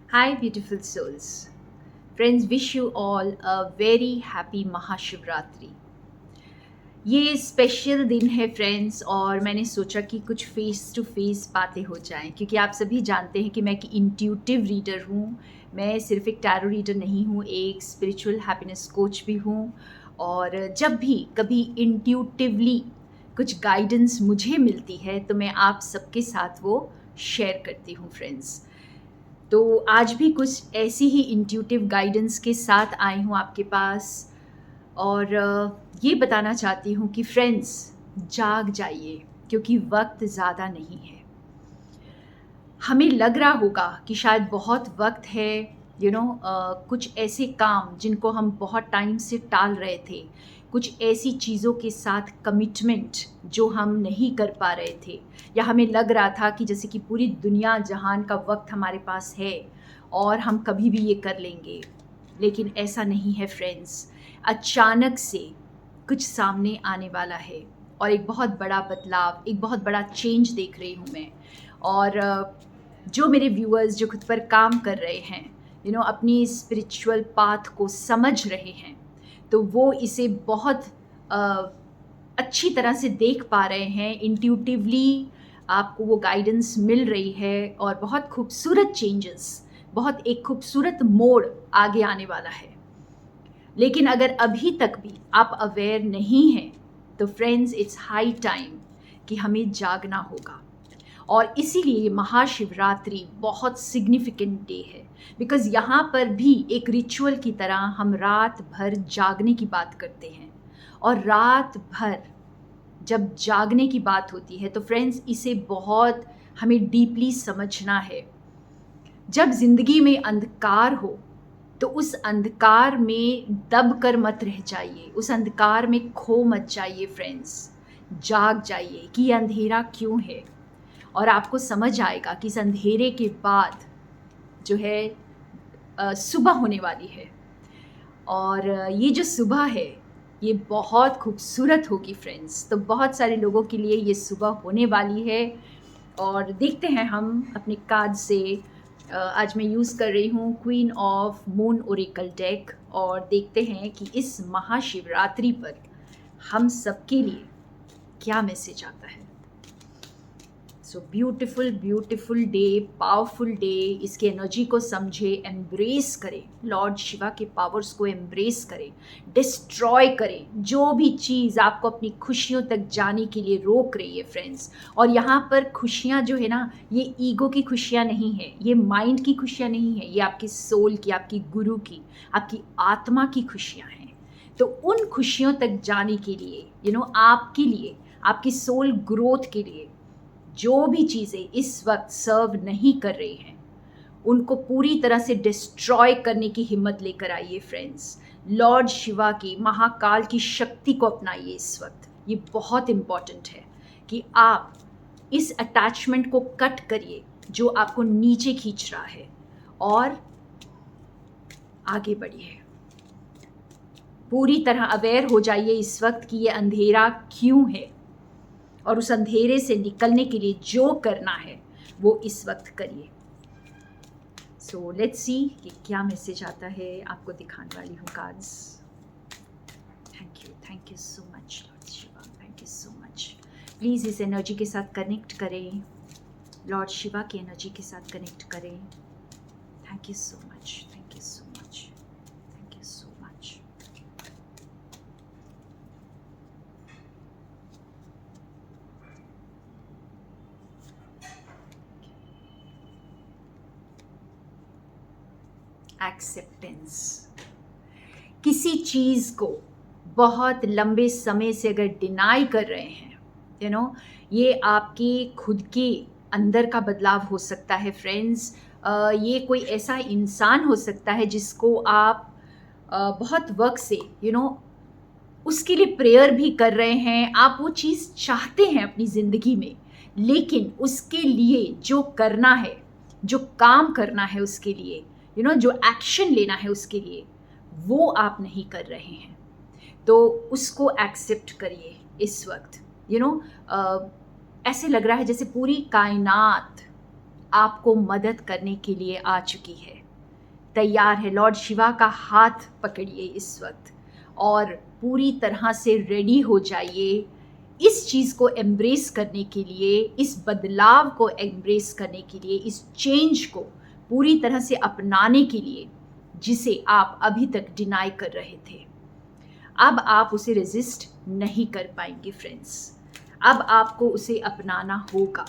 Hi, beautiful souls. Friends, wish you all a very happy Mahashivratri. ये special दिन है friends, और मैंने सोचा कि कुछ फेस टू फेस बातें हो जाएं, क्योंकि आप सभी जानते हैं कि मैं एक इंट्यूटिव रीडर हूँ। मैं सिर्फ एक टैरो रीडर नहीं हूँ, एक स्पिरिचुअल हैप्पीनेस कोच भी हूँ। और जब भी कभी इंट्यूटिवली कुछ गाइडेंस मुझे मिलती है तो मैं आप सबके साथ वो शेयर करती हूँ फ्रेंड्स। तो आज भी कुछ ऐसी ही इंट्यूटिव गाइडेंस के साथ आई हूँ आपके पास। और ये बताना चाहती हूँ कि फ्रेंड्स, जाग जाइए, क्योंकि वक्त ज़्यादा नहीं है। हमें लग रहा होगा कि शायद बहुत वक्त है, कुछ ऐसे काम जिनको हम बहुत टाइम से टाल रहे थे, कुछ ऐसी चीज़ों के साथ कमिटमेंट जो हम नहीं कर पा रहे थे, या हमें लग रहा था कि जैसे कि पूरी दुनिया जहान का वक्त हमारे पास है और हम कभी भी ये कर लेंगे। लेकिन ऐसा नहीं है फ्रेंड्स। अचानक से कुछ सामने आने वाला है और एक बहुत बड़ा बदलाव, एक बहुत बड़ा चेंज देख रही हूँ मैं। और जो मेरे व्यूअर्स जो खुद पर काम कर रहे हैं, अपनी स्पिरिचुअल पाथ को समझ रहे हैं, तो वो इसे बहुत अच्छी तरह से देख पा रहे हैं। इंट्यूटिवली आपको वो गाइडेंस मिल रही है और बहुत खूबसूरत चेंजेस, बहुत एक खूबसूरत मोड़ आगे आने वाला है। लेकिन अगर अभी तक भी आप अवेयर नहीं हैं तो फ्रेंड्स, इट्स हाई टाइम कि हमें जागना होगा। और इसीलिए ये महाशिवरात्रि बहुत सिग्निफिकेंट डे है, बिकॉज़ यहाँ पर भी एक रिचुअल की तरह हम रात भर जागने की बात करते हैं। और रात भर जब जागने की बात होती है तो फ्रेंड्स, इसे बहुत हमें डीपली समझना है। जब ज़िंदगी में अंधकार हो तो उस अंधकार में दब कर मत रह जाइए, उस अंधकार में खो मत जाइए फ्रेंड्स। जाग जाइए कि ये अंधेरा क्यों है, और आपको समझ आएगा कि इस अंधेरे के बाद जो है सुबह होने वाली है। और ये जो सुबह है ये बहुत खूबसूरत होगी फ्रेंड्स। तो बहुत सारे लोगों के लिए ये सुबह होने वाली है। और देखते हैं हम अपने कार्ड से। आज मैं यूज़ कर रही हूँ queen of moon Oracle deck, और देखते हैं कि इस महाशिवरात्रि पर हम सबके लिए क्या मैसेज आता है। So beautiful beautiful day, powerful day. इसकी एनर्जी को समझे, एम्ब्रेस करें, लॉर्ड शिवा के पावर्स को एम्ब्रेस करें, डिस्ट्रॉय करें जो भी चीज़ आपको अपनी खुशियों तक जाने के लिए रोक रही है फ्रेंड्स। और यहाँ पर खुशियाँ जो है ना, ये ईगो की खुशियाँ नहीं है, ये माइंड की खुशियाँ नहीं है, ये आपकी सोल की, आपकी गुरु की, आपकी आत्मा की खुशियाँ हैं। तो उन खुशियों तक जाने के लिए आपके लिए, आपकी सोल ग्रोथ के लिए जो भी चीज़ें इस वक्त सर्व नहीं कर रही हैं, उनको पूरी तरह से डिस्ट्रॉय करने की हिम्मत लेकर आइए फ्रेंड्स। लॉर्ड शिवा की, महाकाल की शक्ति को अपनाइए इस वक्त। ये बहुत इम्पॉर्टेंट है कि आप इस अटैचमेंट को कट करिए जो आपको नीचे खींच रहा है, और आगे बढ़िए। पूरी तरह अवेयर हो जाइए इस वक्त कि ये अंधेरा क्यों है, और उस अंधेरे से निकलने के लिए जो करना है वो इस वक्त करिए। सो लेट्स सी कि क्या मैसेज आता है। आपको दिखाने वाली हूँ cards. Thank you so much Lord Shiva, thank you so much. Please इस एनर्जी के साथ कनेक्ट करें, लॉर्ड शिवा की एनर्जी के साथ कनेक्ट करें। Thank you so much, thank you so much, thank you so much. Acceptance. किसी चीज़ को बहुत लंबे समय से अगर डिनाई कर रहे हैं, ये आपके खुद के अंदर का बदलाव हो सकता है फ्रेंड्स। ये कोई ऐसा इंसान हो सकता है जिसको आप बहुत वक्त से उसके लिए प्रेयर भी कर रहे हैं, आप वो चीज़ चाहते हैं अपनी ज़िंदगी में, लेकिन उसके लिए जो करना है, जो काम करना है उसके लिए, जो एक्शन लेना है उसके लिए, वो आप नहीं कर रहे हैं। तो उसको एक्सेप्ट करिए इस वक्त। ऐसे लग रहा है जैसे पूरी कायनात आपको मदद करने के लिए आ चुकी है। तैयार है। लॉर्ड शिवा का हाथ पकड़िए इस वक्त और पूरी तरह से रेडी हो जाइए इस चीज़ को एम्ब्रेस करने के लिए, इस बदलाव को एम्ब्रेस करने के लिए, इस चेंज को पूरी तरह से अपनाने के लिए जिसे आप अभी तक डिनाई कर रहे थे। अब आप उसे रेजिस्ट नहीं कर पाएंगे फ्रेंड्स, अब आपको उसे अपनाना होगा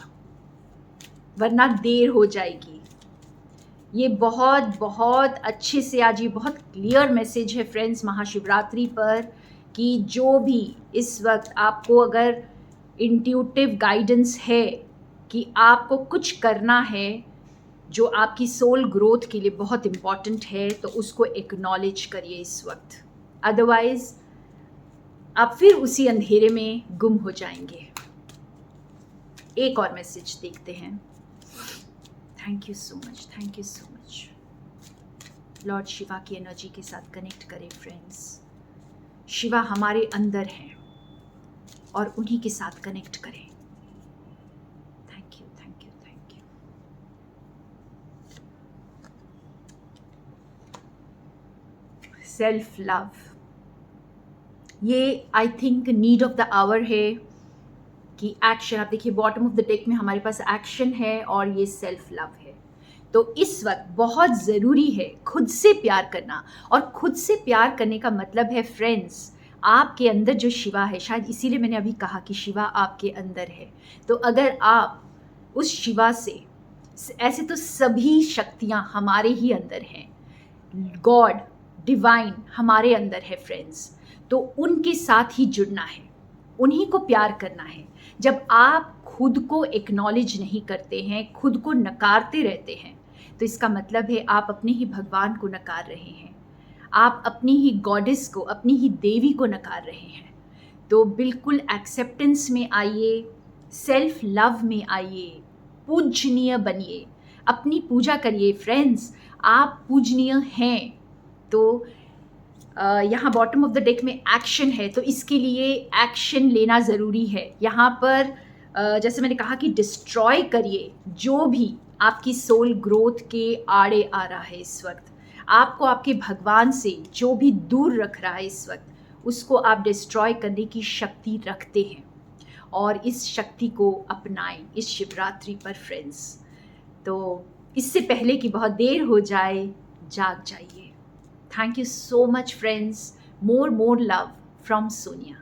वरना देर हो जाएगी। ये बहुत बहुत अच्छे से आज ये बहुत क्लियर मैसेज है फ्रेंड्स महाशिवरात्रि पर कि जो भी इस वक्त आपको अगर इंट्यूटिव गाइडेंस है कि आपको कुछ करना है जो आपकी सोल ग्रोथ के लिए बहुत इम्पॉर्टेंट है, तो उसको एक्नॉलेज करिए इस वक्त, अदरवाइज आप फिर उसी अंधेरे में गुम हो जाएंगे। एक और मैसेज देखते हैं। Thank you so much, thank you so much. Lord Shiva की एनर्जी के साथ कनेक्ट करें फ्रेंड्स। शिवा हमारे अंदर हैं और उन्हीं के साथ कनेक्ट करें। Thank you, thank you, thank you. Self love, ये I think need of the hour है कि एक्शन, आप देखिए बॉटम ऑफ द डेक में हमारे पास एक्शन है और ये सेल्फ लव है। तो इस वक्त बहुत ज़रूरी है खुद से प्यार करना, और खुद से प्यार करने का मतलब है फ्रेंड्स आपके अंदर जो शिवा है, शायद इसीलिए मैंने अभी कहा कि शिवा आपके अंदर है। तो अगर आप उस शिवा से, ऐसे तो सभी शक्तियाँ हमारे ही अंदर हैं, गॉड डिवाइन हमारे अंदर है फ्रेंड्स, तो उनके साथ ही जुड़ना है, उन्हीं को प्यार करना है। जब आप खुद को एक्नॉलेज नहीं करते हैं, खुद को नकारते रहते हैं, तो इसका मतलब है आप अपने ही भगवान को नकार रहे हैं, आप अपनी ही गॉडेस को, अपनी ही देवी को नकार रहे हैं। तो बिल्कुल एक्सेप्टेंस में आइए, सेल्फ लव में आइए, पूजनीय बनिए, अपनी पूजा करिए फ्रेंड्स, आप पूजनीय हैं। तो यहाँ बॉटम ऑफ द डेक में एक्शन है, तो इसके लिए एक्शन लेना ज़रूरी है। यहाँ पर जैसे मैंने कहा कि डिस्ट्रॉय करिए जो भी आपकी सोल ग्रोथ के आड़े आ रहा है इस वक्त, आपको आपके भगवान से जो भी दूर रख रहा है इस वक्त, उसको आप डिस्ट्रॉय करने की शक्ति रखते हैं और इस शक्ति को अपनाएं इस शिवरात्रि पर फ्रेंड्स। तो इससे पहले कि बहुत देर हो जाए, जाग जाइए। Thank you so much friends. More love from Sonia.